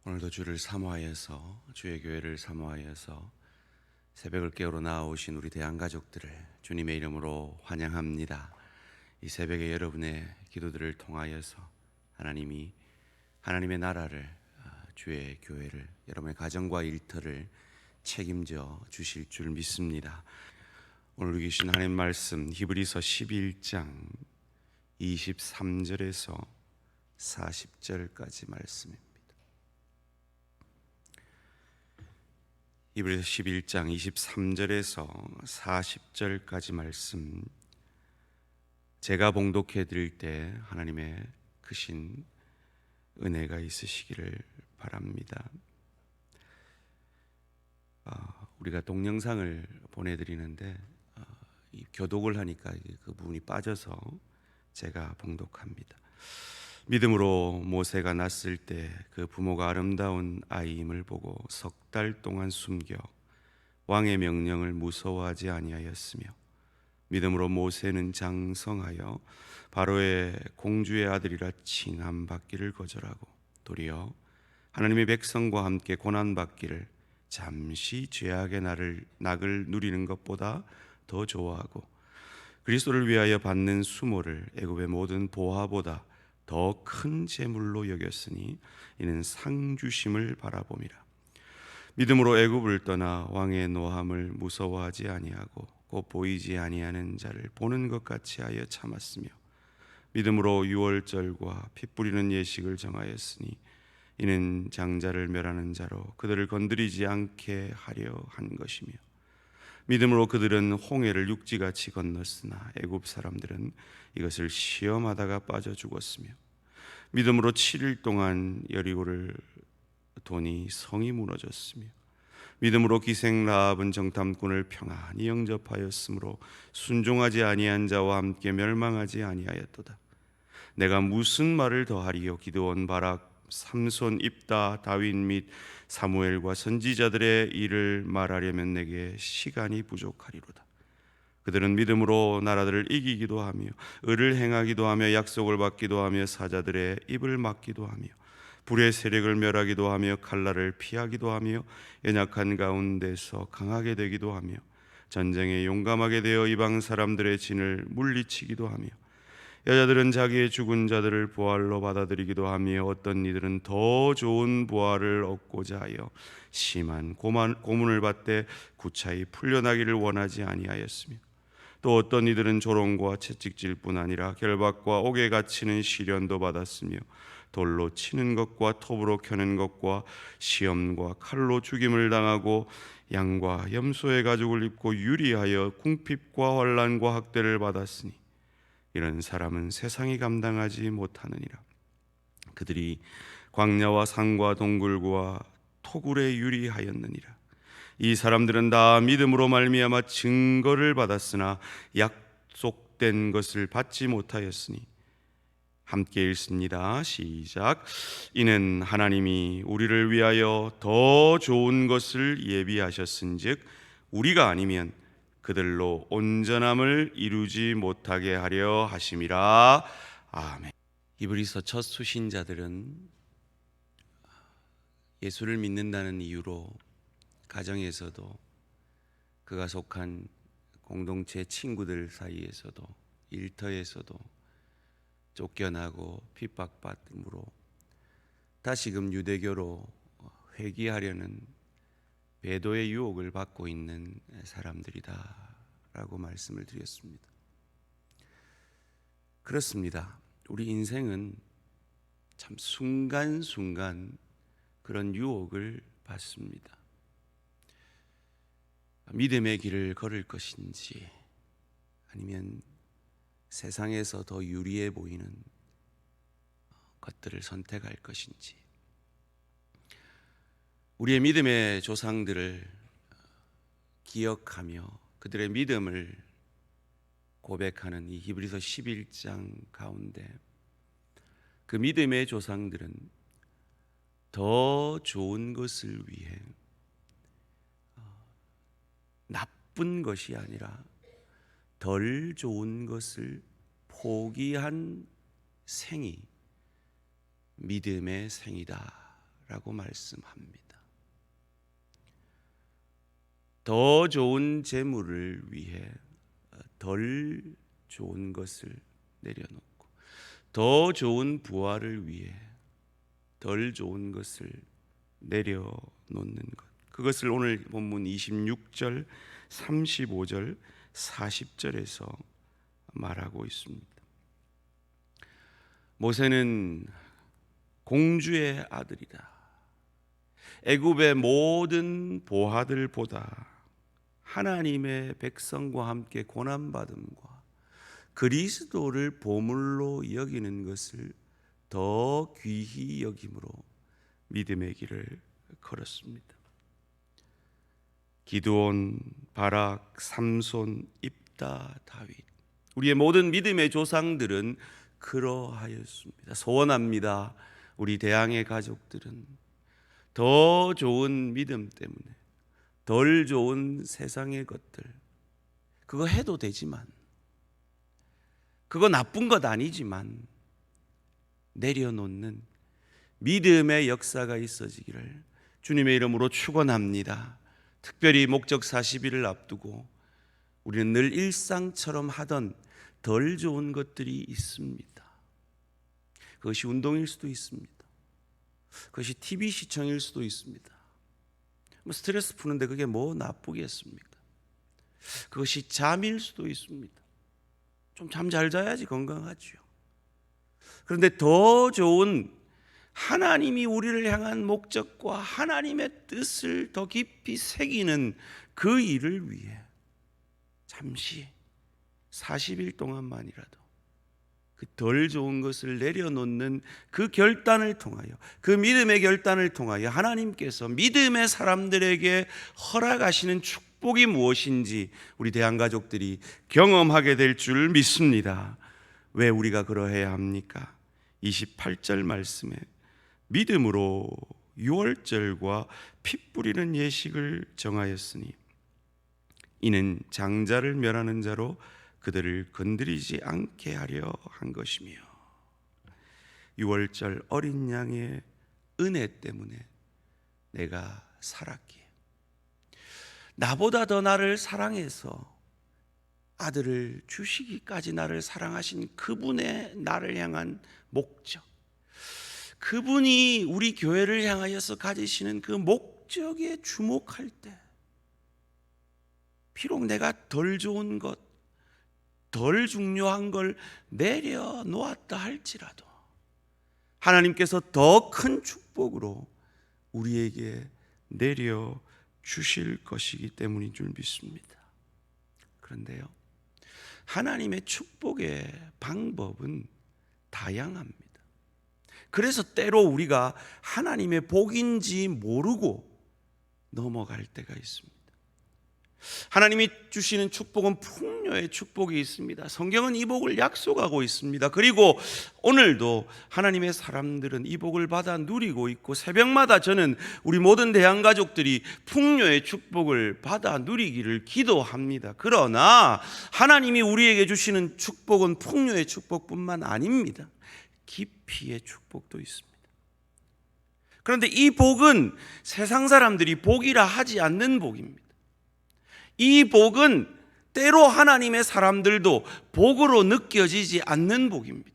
오늘도 주를 사모하여서 주의 교회를 사모하여서 새벽을 깨우러 나오신 우리 대한가족들을 주님의 이름으로 환영합니다. 이 새벽에 여러분의 기도들을 통하여서 하나님이 하나님의 나라를, 주의 교회를, 여러분의 가정과 일터를 책임져 주실 줄 믿습니다. 오늘 주신 하나님 말씀 히브리서 11장 23절에서 40절까지 말씀입니다. 히브리서 11장 23절에서 40절까지 말씀, 제가 봉독해 드릴 때 하나님의 크신 은혜가 있으시기를 바랍니다. 우리가 동영상을 보내드리는데 이 교독을 하니까 그 부분이 빠져서 제가 봉독합니다. 믿음으로 모세가 낳았을 때 그 부모가 아름다운 아이임을 보고 석 달 동안 숨겨 왕의 명령을 무서워하지 아니하였으며, 믿음으로 모세는 장성하여 바로의 공주의 아들이라 칭함받기를 거절하고 도리어 하나님의 백성과 함께 고난받기를 잠시 죄악의 낙을 누리는 것보다 더 좋아하고, 그리스도를 위하여 받는 수모를 애굽의 모든 보화보다 더 큰 재물로 여겼으니 이는 상주심을 바라봄이라. 믿음으로 애굽을 떠나 왕의 노함을 무서워하지 아니하고 곧 보이지 아니하는 자를 보는 것 같이 하여 참았으며, 믿음으로 유월절과 피 뿌리는 예식을 정하였으니 이는 장자를 멸하는 자로 그들을 건드리지 않게 하려 한 것이며, 믿음으로 그들은 홍해를 육지같이 건넜으나 애굽 사람들은 이것을 시험하다가 빠져 죽었으며, 믿음으로 7일 동안 여리고를 도니 성이 무너졌으며, 믿음으로 기생 라합은 정탐꾼을 평안히 영접하였으므로 순종하지 아니한 자와 함께 멸망하지 아니하였도다. 내가 무슨 말을 더하리요? 기드온, 바락, 삼손, 입다, 다윗 및 사무엘과 선지자들의 일을 말하려면 내게 시간이 부족하리로다. 그들은 믿음으로 나라들을 이기기도 하며 의를 행하기도 하며 약속을 받기도 하며 사자들의 입을 막기도 하며 불의 세력을 멸하기도 하며 칼날을 피하기도 하며 연약한 가운데서 강하게 되기도 하며 전쟁에 용감하게 되어 이방 사람들의 진을 물리치기도 하며, 여자들은 자기의 죽은 자들을 부활로 받아들이기도 하며 어떤 이들은 더 좋은 부활을 얻고자 하여 심한 고문을 받되 구차히 풀려나기를 원하지 아니하였으며, 또 어떤 이들은 조롱과 채찍질뿐 아니라 결박과 옥에 갇히는 시련도 받았으며, 돌로 치는 것과 톱으로 켜는 것과 시험과 칼로 죽임을 당하고 양과 염소의 가죽을 입고 유리하여 궁핍과 환난과 학대를 받았으니 이런 사람은 세상이 감당하지 못하느니라. 그들이 광야와 산과 동굴과 토굴에 유리하였느니라. 이 사람들은 다 믿음으로 말미암아 증거를 받았으나 약속된 것을 받지 못하였으니, 함께 읽습니다. 시작. 이는 하나님이 우리를 위하여 더 좋은 것을 예비하셨은즉 우리가 아니면 그들로 온전함을 이루지 못하게 하려 하심이라. 아멘. 히브리서 첫 수신자들은 예수를 믿는다는 이유로 가정에서도, 그가 속한 공동체 친구들 사이에서도, 일터에서도 쫓겨나고 핍박받음으로 다시금 유대교로 회귀하려는 배도의 유혹을 받고 있는 사람들이다라고 말씀을 드렸습니다. 그렇습니다. 우리 인생은 참 순간순간 그런 유혹을 받습니다. 믿음의 길을 걸을 것인지 아니면 세상에서 더 유리해 보이는 것들을 선택할 것인지, 우리의 믿음의 조상들을 기억하며 그들의 믿음을 고백하는 이 히브리서 11장 가운데 그 믿음의 조상들은 더 좋은 것을 위해 나쁜 것이 아니라 덜 좋은 것을 포기한 생이 믿음의 생이다 라고 말씀합니다. 더 좋은 재물을 위해 덜 좋은 것을 내려놓고, 더 좋은 부활을 위해 덜 좋은 것을 내려놓는 것, 그것을 오늘 본문 26절, 35절, 40절에서 말하고 있습니다. 모세는 공주의 아들이다. 애굽의 모든 보화들보다 하나님의 백성과 함께 고난받음과 그리스도를 보물로 여기는 것을 더 귀히 여김으로 믿음의 길을 걸었습니다. 기드온, 바락, 삼손, 입다, 다윗, 우리의 모든 믿음의 조상들은 그러하였습니다. 소원합니다. 우리 대항의 가족들은 더 좋은 믿음 때문에 덜 좋은 세상의 것들, 그거 해도 되지만, 그거 나쁜 것 아니지만 내려놓는 믿음의 역사가 있어지기를 주님의 이름으로 축원합니다. 특별히 목적 40일을 앞두고 우리는 늘 일상처럼 하던 덜 좋은 것들이 있습니다. 그것이 운동일 수도 있습니다. 그것이 TV 시청일 수도 있습니다. 스트레스 푸는데 그게 뭐 나쁘겠습니까? 그것이 잠일 수도 있습니다. 좀 잠 잘 자야지 건강하죠. 그런데 더 좋은 하나님이 우리를 향한 목적과 하나님의 뜻을 더 깊이 새기는 그 일을 위해 잠시 40일 동안만이라도 그 덜 좋은 것을 내려놓는 그 결단을 통하여, 그 믿음의 결단을 통하여 하나님께서 믿음의 사람들에게 허락하시는 축복이 무엇인지 우리 대한가족들이 경험하게 될 줄 믿습니다. 왜 우리가 그러해야 합니까? 28절 말씀에 믿음으로 유월절과 피 뿌리는 예식을 정하였으니 이는 장자를 멸하는 자로 그들을 건드리지 않게 하려 한 것이며, 유월절 어린 양의 은혜 때문에 내가 살았기에, 나보다 더 나를 사랑해서 아들을 주시기까지 나를 사랑하신 그분의 나를 향한 목적, 그분이 우리 교회를 향하여서 가지시는 그 목적에 주목할 때, 비록 내가 덜 좋은 것, 덜 중요한 걸 내려놓았다 할지라도 하나님께서 더 큰 축복으로 우리에게 내려주실 것이기 때문인 줄 믿습니다. 그런데요, 하나님의 축복의 방법은 다양합니다. 그래서 때로 우리가 하나님의 복인지 모르고 넘어갈 때가 있습니다. 하나님이 주시는 축복은 풍요의 축복이 있습니다. 성경은 이 복을 약속하고 있습니다. 그리고 오늘도 하나님의 사람들은 이 복을 받아 누리고 있고, 새벽마다 저는 우리 모든 대한가족들이 풍요의 축복을 받아 누리기를 기도합니다. 그러나 하나님이 우리에게 주시는 축복은 풍요의 축복뿐만 아닙니다. 깊이의 축복도 있습니다. 그런데 이 복은 세상 사람들이 복이라 하지 않는 복입니다. 이 복은 때로 하나님의 사람들도 복으로 느껴지지 않는 복입니다.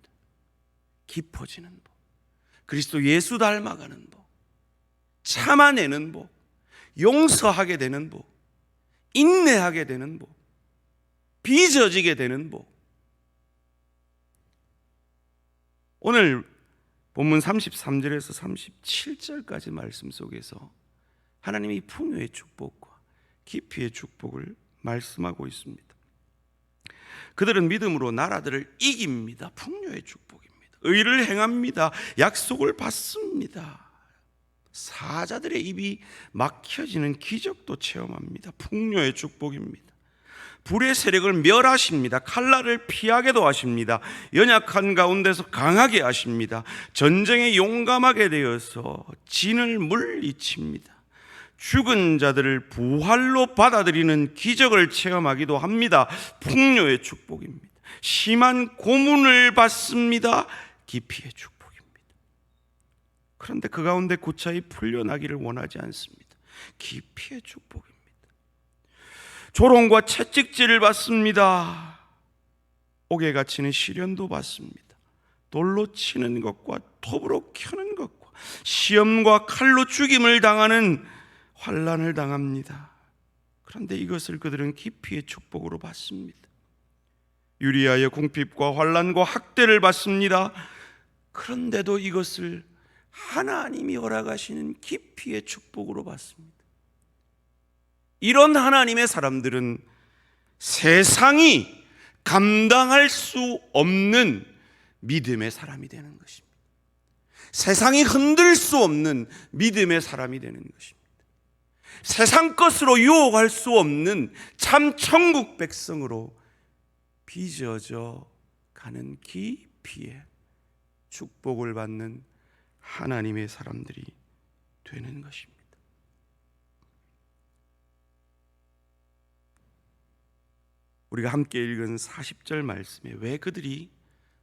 깊어지는 복, 그리스도 예수 닮아가는 복, 참아내는 복, 용서하게 되는 복, 인내하게 되는 복, 빚어지게 되는 복. 오늘 본문 33절에서 37절까지 말씀 속에서 하나님이 풍요의 축복과 깊이의 축복을 말씀하고 있습니다. 그들은 믿음으로 나라들을 이깁니다. 풍요의 축복입니다. 의를 행합니다. 약속을 받습니다. 사자들의 입이 막혀지는 기적도 체험합니다. 풍요의 축복입니다. 불의 세력을 멸하십니다. 칼날을 피하게도 하십니다. 연약한 가운데서 강하게 하십니다. 전쟁에 용감하게 되어서 진을 물리칩니다. 죽은 자들을 부활로 받아들이는 기적을 체험하기도 합니다. 풍요의 축복입니다. 심한 고문을 받습니다. 깊이의 축복입니다. 그런데 그 가운데 고차히 풀려나기를 원하지 않습니다. 기피의 축복입니다. 조롱과 채찍질을 받습니다. 옥에 갇히는 시련도 받습니다. 돌로 치는 것과 톱으로 켜는 것과 시험과 칼로 죽임을 당하는 환난을 당합니다. 그런데 이것을 그들은 기피의 축복으로 받습니다. 유리하여 궁핍과 환난과 학대를 받습니다. 그런데도 이것을 하나님이 허락하시는 기피의 축복으로 받습니다. 이런 하나님의 사람들은 세상이 감당할 수 없는 믿음의 사람이 되는 것입니다. 세상이 흔들 수 없는 믿음의 사람이 되는 것입니다. 세상 것으로 유혹할 수 없는 참 천국 백성으로 빚어져 가는 기피의 축복을 받는 하나님의 사람들이 되는 것입니다. 우리가 함께 읽은 40절 말씀에 왜 그들이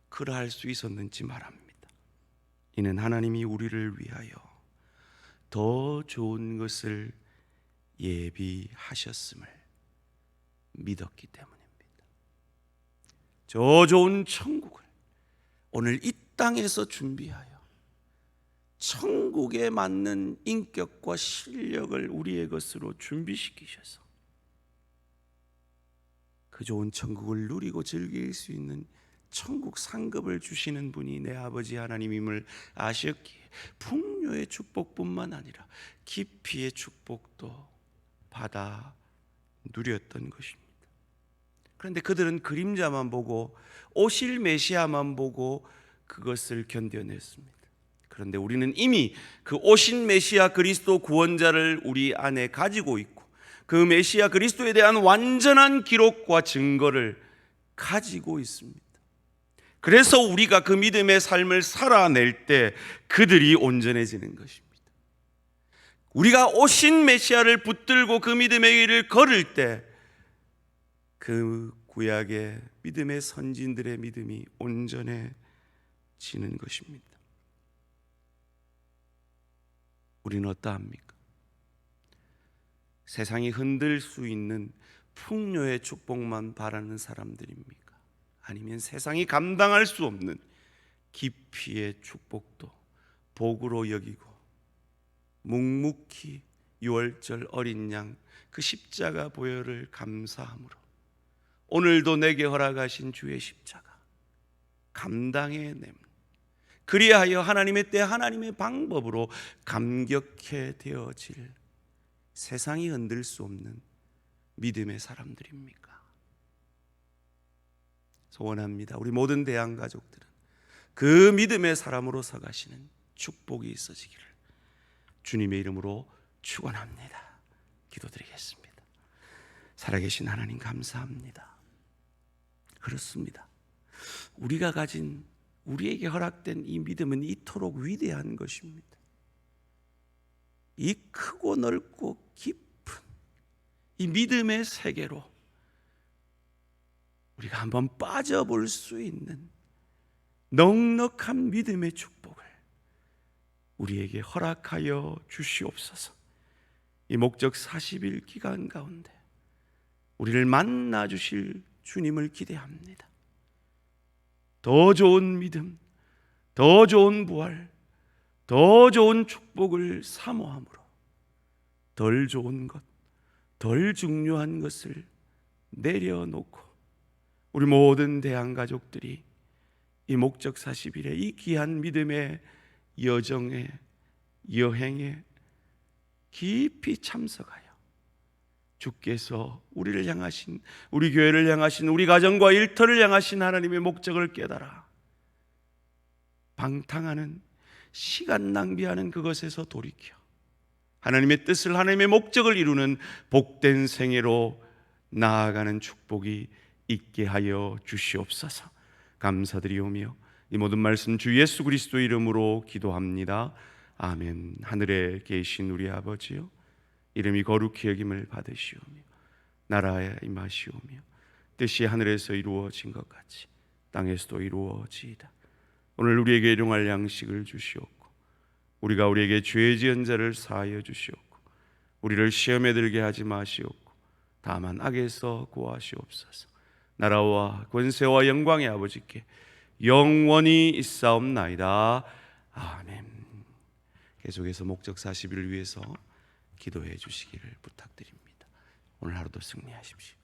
그러할 수 있었는지 말합니다. 이는 하나님이 우리를 위하여 더 좋은 것을 예비하셨음을 믿었기 때문입니다. 저 좋은 천국을 오늘 이 땅에서 준비하여 천국에 맞는 인격과 실력을 우리의 것으로 준비시키셔서 그 좋은 천국을 누리고 즐길 수 있는 천국 상급을 주시는 분이 내 아버지 하나님임을 아셨기에 풍요의 축복뿐만 아니라 기피의 축복도 받아 누렸던 것입니다. 그런데 그들은 그림자만 보고 오실 메시아만 보고 그것을 견뎌냈습니다. 그런데 우리는 이미 그 오신 메시아 그리스도 구원자를 우리 안에 가지고 있고 그 메시아 그리스도에 대한 완전한 기록과 증거를 가지고 있습니다. 그래서 우리가 그 믿음의 삶을 살아낼 때 그들이 온전해지는 것입니다. 우리가 오신 메시아를 붙들고 그 믿음의 길을 걸을 때 그 구약의 믿음의 선진들의 믿음이 온전해지는 것입니다. 우리는 어떠합니까? 세상이 흔들 수 있는 풍요의 축복만 바라는 사람들입니까? 아니면 세상이 감당할 수 없는 기피의 축복도 복으로 여기고 묵묵히 유월절 어린 양 그 십자가 보혈을 감사함으로 오늘도 내게 허락하신 주의 십자가 감당해냄, 그리하여 하나님의 때 하나님의 방법으로 감격해 되어질 세상이 흔들 수 없는 믿음의 사람들입니까? 소원합니다. 우리 모든 대한 가족들은 그 믿음의 사람으로 서가시는 축복이 있어지기를 주님의 이름으로 축원합니다. 기도드리겠습니다. 살아계신 하나님 감사합니다. 그렇습니다. 우리가 가진 우리에게 허락된 이 믿음은 이토록 위대한 것입니다. 이 크고 넓고 깊은 이 믿음의 세계로 우리가 한번 빠져볼 수 있는 넉넉한 믿음의 축복을 우리에게 허락하여 주시옵소서. 이 목적 40일 기간 가운데 우리를 만나 주실 주님을 기대합니다. 더 좋은 믿음, 더 좋은 부활, 더 좋은 축복을 사모함으로 덜 좋은 것, 덜 중요한 것을 내려놓고 우리 모든 대한 가족들이 이 목적 40일의 이 귀한 믿음의 여정에, 여행에 깊이 참석하여 주께서 우리를 향하신, 우리 교회를 향하신, 우리 가정과 일터를 향하신 하나님의 목적을 깨달아 방탕하는, 시간 낭비하는 그것에서 돌이켜 하나님의 뜻을, 하나님의 목적을 이루는 복된 생애로 나아가는 축복이 있게 하여 주시옵소서. 감사드리오며 이 모든 말씀 주 예수 그리스도 이름으로 기도합니다. 아멘. 하늘에 계신 우리 아버지요, 이름이 거룩히 여김을 받으시오며 나라에 임하시오며 뜻이 하늘에서 이루어진 것 같이 땅에서도 이루어지이다. 오늘 우리에게 일용할 양식을 주시옵고 우리가 우리에게 죄 지은 자를 사하여 주시옵고 우리를 시험에 들게 하지 마시옵고 다만 악에서 구하시옵소서. 나라와 권세와 영광의 아버지께 영원히 있사옵나이다. 아멘. 계속해서 목적 40일을 위해서 기도해 주시기를 부탁드립니다. 오늘 하루도 승리하십시오.